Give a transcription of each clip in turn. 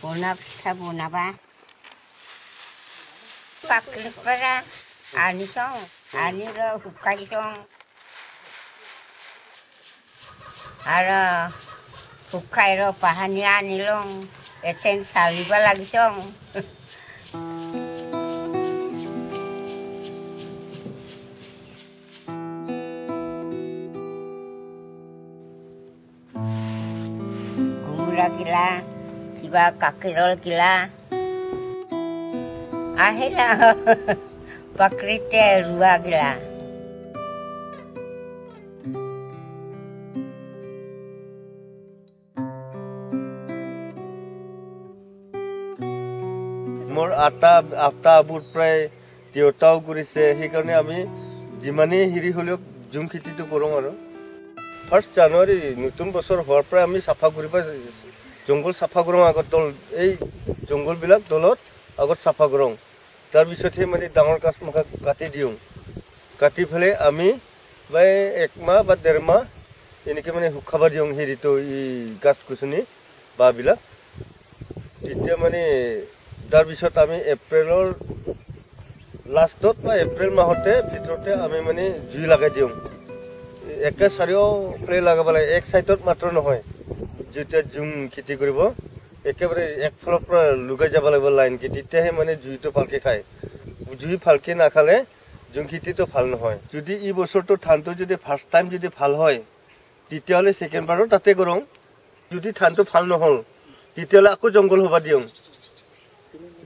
Puna pista puna ba? Paklik para ani song, ani lo hukai song. Ara hukai lo pahani ani long, eten saliba lagi song. Gula gila. Kiba kakirol gila. Akhirnya pakrite rua gila. Mor ata abur pray tiotau kurise hikane ami jimani hiri holok jum khiti to korong aro 1 January nutun bosor hor pray ami safa kuriba জঙ্গল সাফা করং আগত দল এই জঙ্গল বিলাক দলত আগত সাফা করং তার বিষয়তে মানে ডাঙর গাছ মাখা কাটি দিও কাটি ফেলে আমি বাই 1 মাহ বা 1.5 মাহ এনেকে মানে হুখাবা দিও হেরিতো এই গাছ কুছনি বা বিলাক তেতিয়া মানে তার বিষয়ত আমি এপ্ৰিলৰ লাষ্টত বা এপ্ৰিল মাহতে ভিতৰতে আমি মানে জুই লাগাই দিও একে চাৰিও প্লে লাগাব লাগে এক সাইডত মাত্ৰ নহয় যেতিয়া জুম খেতি কৰিব একেবাৰে এক ফলৰ পৰা লুগাই যাব লাগিব লাইন কি তেতিয়াহে মানে জুইটো ভালকে খায় জুই ভালকে নাখালে জুম খেতিটো ভাল নহয় যদি এই বছৰটো ধানটো যদি ফাৰ্স্ট টাইম যদি ভাল হয় তেতিয়াহলে সেকেন্ড বাৰো তাতে কৰং যদি ধানটো ভাল নহল তেতিয়াহলে আকৌ জঙ্গল হবা দিও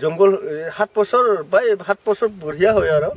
জঙ্গল 7 বছৰ বা 7 বছৰ বঢ়িয়া হয় আৰু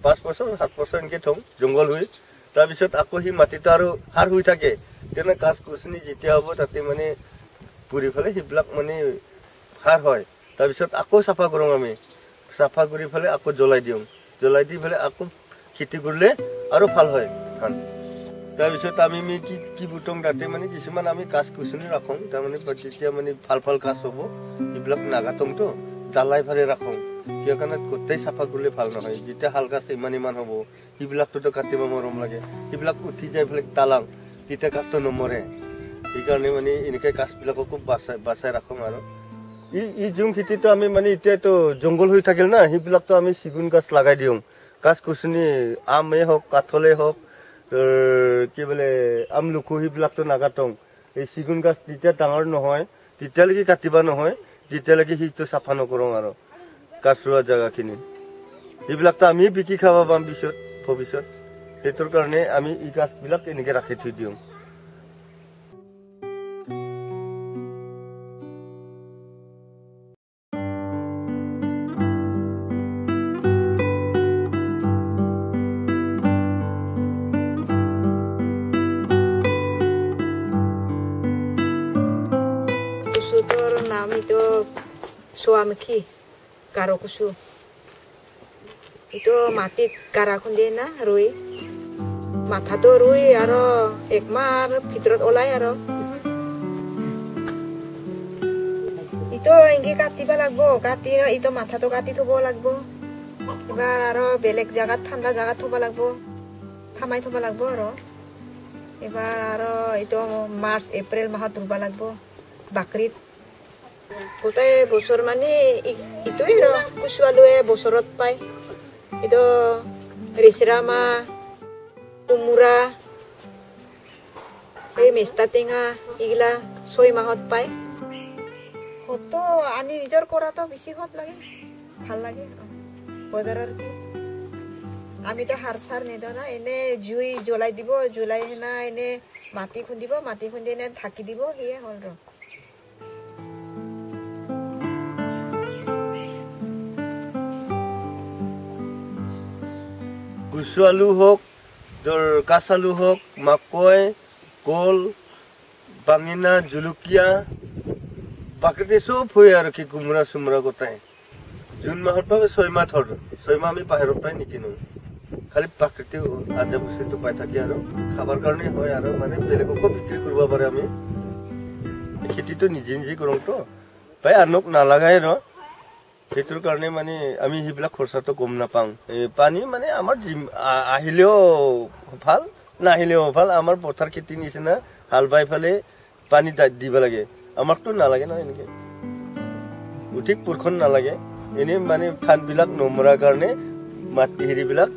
5 বছৰ 7 বছৰ এনেকে থং জঙ্গল হৈ তাৰ পিছত আকৌ হি মাটিটো আৰু হার হৈ থাকে তেনে কাজ কুছনি যেতিয়া হ'ব তাতে মানে পুৰি ফেলে হিবিলাক মানে হাৰ হয় তাৰ পিছত আকৌ সাফা কৰং আমি সাফা কৰি ফেলে আকৌ জ্বলাই দিও জ্বলাই দি ফেলে আকৌ খেতি কৰিলে আৰু ভাল হয় ধান তাৰ পিছত আমি কি বুটং তাতে মানে কিছুমান আমি কাজ কুছনি ৰাখং তাৰ মানে যেতিয়া মানে ভাল কাজ হ'ব হিবিলাক নাগাতং তো জালাই ফালে ৰাখং কিয় কাৰণে গোটেই সাফা কৰিলে ভাল নহয় যেতিয়া হাল গাছ ইমান হ'ব হিবিলাকটো কাটিব মৰম লাগে হিবিলাক উঠি যায় ফেলে তালাং তেতিয়া কাজটো নমৰে এইকাৰণে মানে এনেকে কাজবিলাককো বাচাই ৰাখং আৰু ই জুম খেতিটো আমি মানে এতিয়াতো জঙ্গল হৈ থাকিল না হিবিলাকটো আমি সিগুন গাছ লাগাই দিওঁ গাছ কুছনি আমে হওক কাঠলে হওক কি বলে আমলুকু হিবিলাকটো নাগাতং এই সিগুন গাছ যেতিয়া ডাঙৰ নহয় তেতিয়ালৈকে কাটিবা নহয় তেতিয়ালৈকে হিটো সাফা নকৰং আৰু গাছ ৰোৱা জাগাখিনি এইবিলাকতো আমি বিকি খাবা পাম পিছত ভৱিষ্যত সেইটোৰ কাৰণে আমি ই গাছবিলাক এনেকে ৰাখি থৈ দিওঁ কুচুটোৰ নাম এইটো সোৱামুখী কাৰো কুচু itu mati kara kundi na rui matha to rui aro ekmar fitrot olai aro itu engi katiba lagbo kati itu matha to kati thobo lagbo ebar aro belek jagat thanda jagat thoba lagbo thamai thoba lagbo aro ebar aro itu March April mahat thoba lagbo bakrit kotai bosor mani itu ero kusualue bosorot pai itu risirama umura এই মেষ্টা টেঙা এইগিলা 6 মাহত পায় হতো আনি নিজৰ কৰাটো বেছি হত লাগে ভাল লাগে বজাৰৰ কি আমিতো হার সার নেদ না এনে জুই জ্বলাই দিব জ্বলাই না এনে মাটি খুন্দিব মাটি খুন্দি এনে ঢাকি দিব হিয়ে হল ৰ কুচু আলু হোক কাঁচ আলু হোক মাকৈ কল বাঙিনা জলকীয়া বাকীতে সব হয় আৰু কি কুমৰা চুমৰা গোটাই জুন মাহৰ পৰা 6 মাহ ধৰ 6 মাহ আমি বাহিৰৰ পৰাই নিকিনো খালি প্ৰাকৃতিক আজা বস্তুটো পাই থাকি আৰু খাবৰ কাৰণে হয় আৰু মানে বেলেগকো বিক্ৰী কৰিব পাৰে আমি খেতিটো নিজে কৰোঁ তো পাই আনক নালাগাই ৰ সেইটোৰ কাৰণে মানে আমি হিবিলাক খৰচাটো কম নাপাং পানী মানে আমাৰ আহিলেও ভাল নাহিলেও ভাল আমাৰ পথাৰ খেতি নিচিনা হাল বাই ফেলে পানী দিব লাগে আমাকতো নালাগে না এনেকে অধিক বৰষুণ নালাগে এনে মানে ধানবিলাক নমৰাৰ কাৰণে মাটি হেৰিবিলাক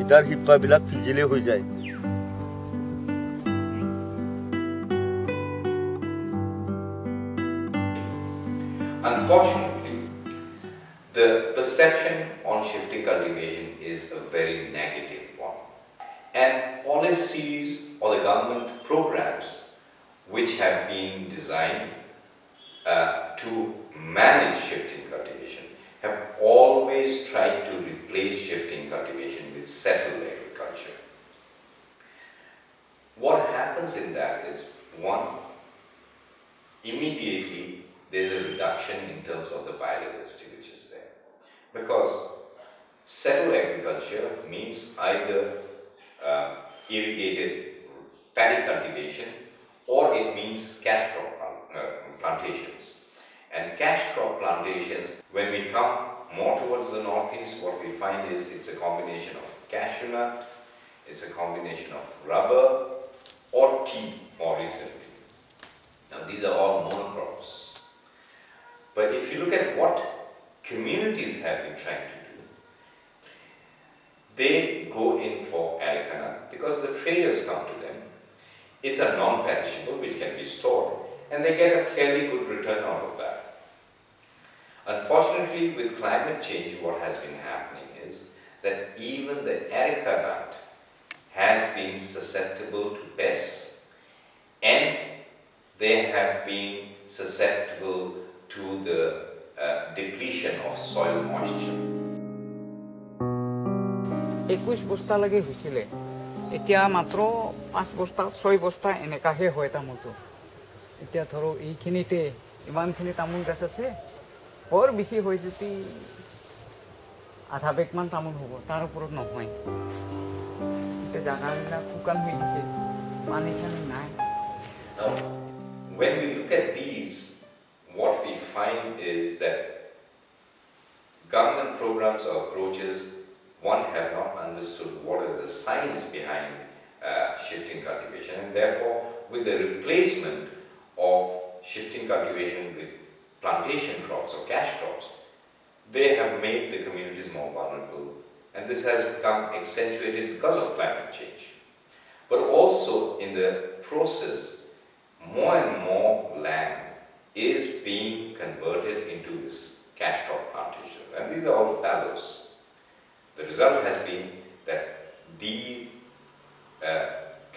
ইটাৰ শিপাবিলাক ভিজিলে হৈ যায় Unfortunately, the perception on shifting cultivation is a very negative one. And policies or the government programs which have been designed to manage shifting cultivation have always tried to replace shifting cultivation with settled agriculture. What happens in that is, one, immediately there's a reduction in terms of the biodiversity which is there. Because settled agriculture means either irrigated paddy cultivation or it means cash crop plantations. And cash crop plantations, when we come more towards the northeast, what we find is it's a combination of cashew nut, it's a combination of rubber or tea more recently. Now these are all monocrops. But if you look at what communities have been trying to do, they go in for areca nut because the traders come to them. It's a non-perishable which can be stored and they get a fairly good return out of that. Unfortunately, with climate change, what has been happening is that even the areca nut has been susceptible to pests and they have been susceptible to the depletion of soil moisture. 21 বস্তা লাগে হৈছিলে এতিয়া মাত্ৰ 5 বস্তা 6 বস্তা এনেকাহে হয় তামোলটো এতিয়া ধৰো এইখিনিতে ইমানখিনি তামোল গছ আছে বৰ বেছি হৈ যদি আধা বেগমান তামোল হ'ব তাৰ ওপৰত নহয় এতিয়া জাগাবিলাক শুকান হৈ গৈছে পানী চানি নাই Now, when we look at these, what we find is that government programs or approaches, one, have not understood what is the science behind shifting cultivation, and therefore with the replacement of shifting cultivation with plantation crops or cash crops, they have made the communities more vulnerable, and this has become accentuated because of climate change. But also in the process, more and more land is being converted into this cash crop plantation, and these are all fallows. The result has been that the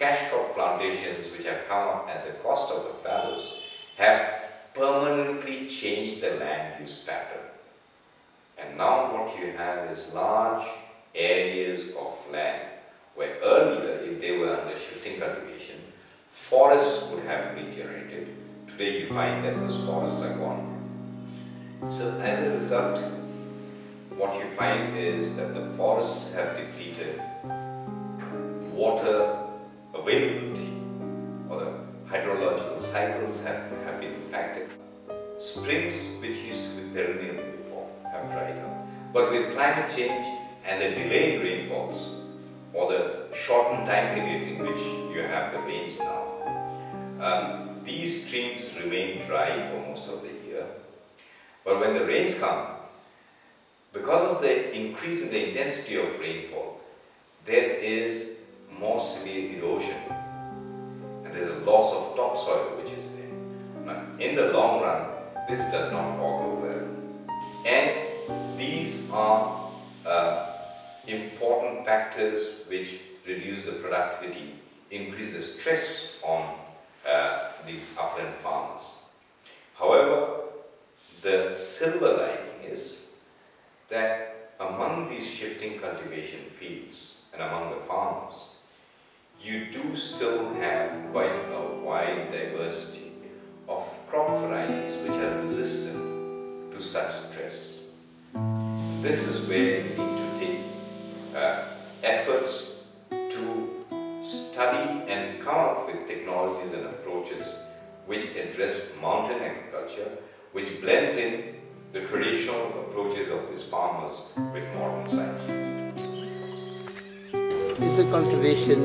cash crop plantations which have come up at the cost of the fallows have permanently changed the land use pattern. And now what you have is large areas of land where earlier, if they were under shifting cultivation, forests would have regenerated. Today you find that those forests are gone. So as a result, what you find is that the forests have depleted, water availability or the hydrological cycles have been impacted. Springs, which used to be perennial before, have dried up. But with climate change and the delayed rainfalls or the shortened time period in which you have the rains now, these streams remain dry for most of the year. But when the rains come, because of the increase in the intensity of rainfall, there is more severe erosion and there's a loss of topsoil which is there. Now, in the long run, this does not augur well. And these are important factors which reduce the productivity, increase the stress on these upland farmers. However, the silver lining is that among these shifting cultivation fields and among the farmers, you do still have quite a wide diversity of crop varieties which are resistant to such stress. This is where you need to take efforts to study and come up with technologies and approaches which address mountain agriculture, which blends in the traditional approaches of these farmers with modern science. It's a cultivation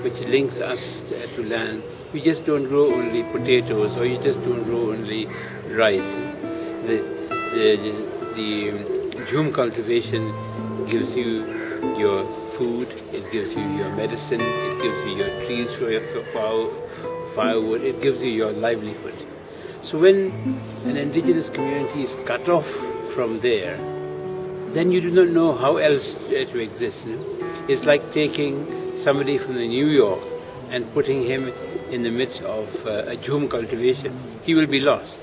which links us to land. We just don't grow only potatoes or you just don't grow only rice. the jhum cultivation gives you your food, it gives you your medicine, it gives you your trees for your firewood, it gives you your livelihood. So when an indigenous community is cut off from there, then you do not know how else to exist. You know? It's like taking somebody from New York and putting him in the midst of a jhum cultivation. He will be lost.